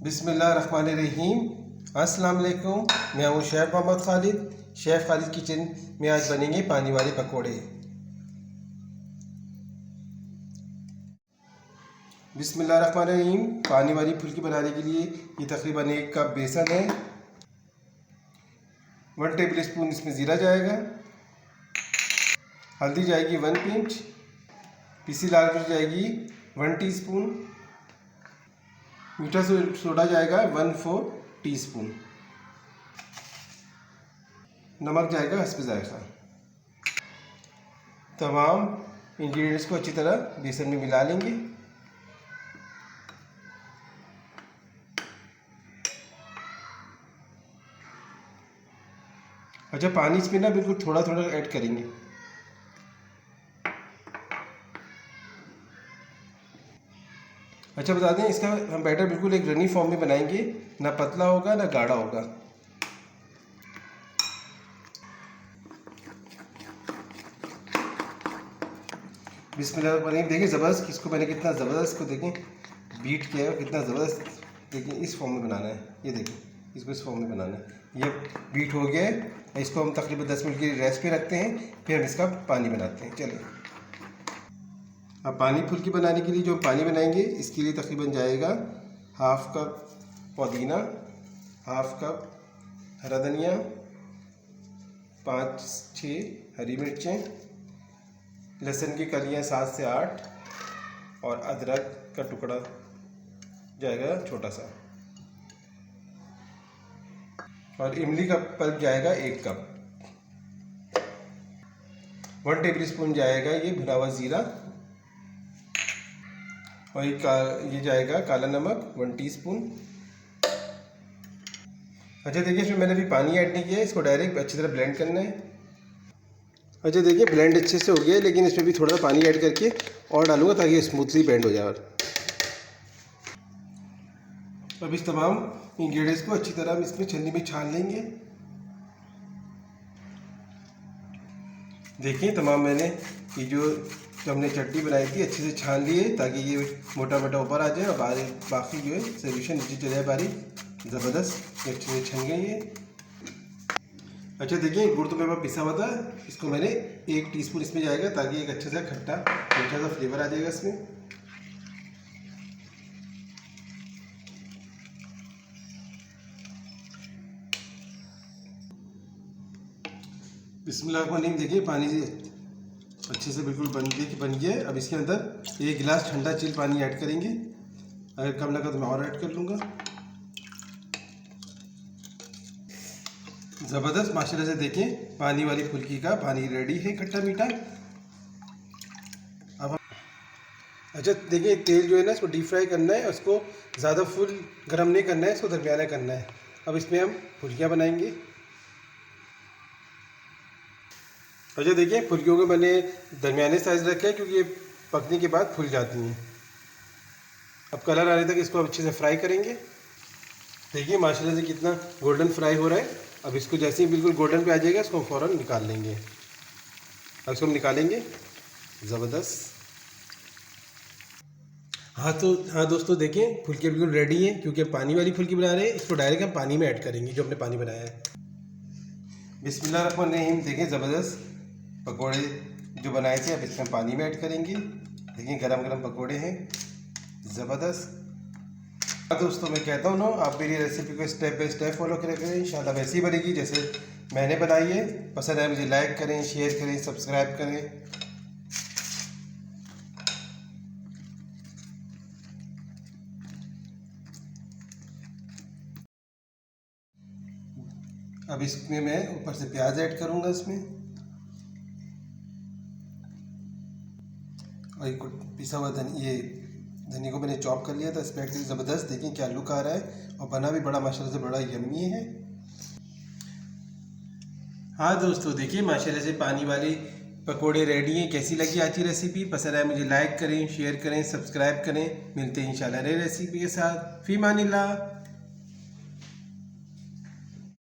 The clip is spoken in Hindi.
बिस्मिल्लाहिर्रहमानिर्रहीम। अस्सलाम वालेकुम। मैं हूँ chef Mohammed Khalid. Chef Khalid kitchen में आज बनेंगे पानी वाले पकोड़े। बिस्मिल्लाहिर्रहमानिर्रहीम। पानी वाली फुल्की बनाने के लिए ये तकरीबन 1 कप बेसन है। 1 टेबल स्पून इसमें ज़ीरा जाएगा। हल्दी जाएगी 1 पिंच। पिसी लाल मिर्च जाएगी 1 टीस्पून। मीठा सोडा जाएगा 1/4 टीस्पून। नमक जाएगा हस्ब जायका। तमाम इंग्रेडिएंट्स को अच्छी तरह बेसन में मिला लेंगे। अच्छा, पानी इसमें ना बिल्कुल थोड़ा थोड़ा ऐड करेंगे। अच्छा, बता दें इसका हम बैटर बिल्कुल एक रनी फॉर्म में बनाएंगे, ना पतला होगा ना गाढ़ा होगा। बिस्मिल्लाह। देखिए ज़बरदस्त, इसको मैंने कितना ज़बरदस्त को देखें बीट किया है, कितना ज़बरदस्त। देखिए इस फॉर्म में बनाना है, ये देखिए इसको इस फॉर्म में बनाना है। ये बीट हो गया है। इसको हम तकरीबन 10 मिनट के लिए रेस्ट पे रखते हैं, फिर हम इसका पानी बनाते हैं। चलिए, अब पानी फुल्की बनाने के लिए जो पानी बनाएंगे इसके लिए तकरीबन जाएगा 1/2 कप पुदीना, 1/2 कप हरा धनिया, 5-6 हरी मिर्चें, लहसुन की कलियाँ 7 से 8 और अदरक का टुकड़ा जाएगा छोटा सा, और इमली का पल्प जाएगा 1 कप। 1 टेबल स्पून जाएगा ये भुना हुआ ज़ीरा, और ये जाएगा काला नमक 1 टीस्पून। अच्छा देखिए, इसमें मैंने अभी पानी ऐड नहीं किया है, इसको डायरेक्ट अच्छी तरह ब्लेंड करना है। अच्छा देखिए, ब्लेंड अच्छे से हो गया है, लेकिन इसमें भी थोड़ा पानी ऐड करके और डालूंगा ताकि स्मूथली ब्लेंड हो जाए। अब इस तमाम इंग्रेडिएंट्स को अच्छी तरह हम इसमें छन्नी में छान लेंगे। देखिए तमाम मैंने ये जो हमने चटनी बनाई थी अच्छे से छान लिए, ताकि ये मोटा मोटा ऊपर आ जाए और बाकी जो है सोल्यूशन नीचे चले जाए बारीक। ज़बरदस्त अच्छे से छन गई है। अच्छा देखिए, गुड़ तो मेरे पास पिसा हुआ था, इसको मैंने 1 टीस्पून इसमें जाएगा, ताकि एक अच्छा सा खट्टा मीठा सा फ्लेवर आ जाएगा इसमें। बिस्मिल्लाह। देखिए पानी अच्छे से बिल्कुल बन गया है। अब इसके अंदर 1 गिलास ठंडा चिल पानी ऐड करेंगे। अगर कम लगा तो मैं और ऐड कर लूँगा। ज़बरदस्त माशाल्लाह से देखें पानी वाली फुल्की का पानी रेडी है, खट्टा मीठा। अब अच्छा देखिए, तेल जो है ना इसको डीप फ्राई करना है, उसको ज़्यादा फुल गर्म नहीं करना है, इसको दरमियाना करना है। अब इसमें हम फुल्कियाँ बनाएंगे। अच्छा देखिए, फुल्कियों को मैंने दरमियाने साइज़ रखा है, क्योंकि ये पकने के बाद फूल जाती हैं। अब कलर आने तक इसको अच्छे से फ्राई करेंगे। देखिए माशाल्लाह से कितना गोल्डन फ्राई हो रहा है। अब इसको जैसे ही बिल्कुल गोल्डन पे आ जाएगा, इसको फ़ौरन निकाल लेंगे। अब इसको हम निकालेंगे। ज़बरदस्त। हाँ दोस्तों, देखें फुल्की बिल्कुल रेडी है, क्योंकि पानी वाली फुल्की बना रहे हैं। इसको डायरेक्ट हम पानी में ऐड करेंगे, जो हमने पानी बनाया है। बिस्मिल्लाहिर्रहमानिर्रहीम। देखें ज़बरदस्त पकोड़े जो बनाए थे, अब इसमें पानी में ऐड करेंगे। देखिए गरम गरम पकोड़े हैं, ज़बरदस्त। दोस्तों मैं कहता हूँ ना, आप मेरी रेसिपी को स्टेप बाय स्टेप फॉलो करें, इंशाल्लाह वैसी बनेगी जैसे मैंने बनाई है। पसंद आए मुझे लाइक करें, शेयर करें, सब्सक्राइब करें। अब इसमें मैं ऊपर से प्याज ऐड करूँगा इसमें, और एक पिसा हुआ धनिया को मैंने चॉप कर लिया था, इसमें ऐड करके ज़बरदस्त। देखिए क्या लुक आ रहा है, और बना भी बड़ा माशाल्लाह से बड़ा यम्मी है। हाँ दोस्तों, देखिए माशाल्लाह से पानी वाली पकोड़े रेडी हैं। कैसी लगी आज की रेसिपी? पसंद आए मुझे लाइक करें, शेयर करें, सब्सक्राइब करें। मिलते हैं इंशाल्लाह नई रेसिपी के साथ। फ़ी मानिल्लाह।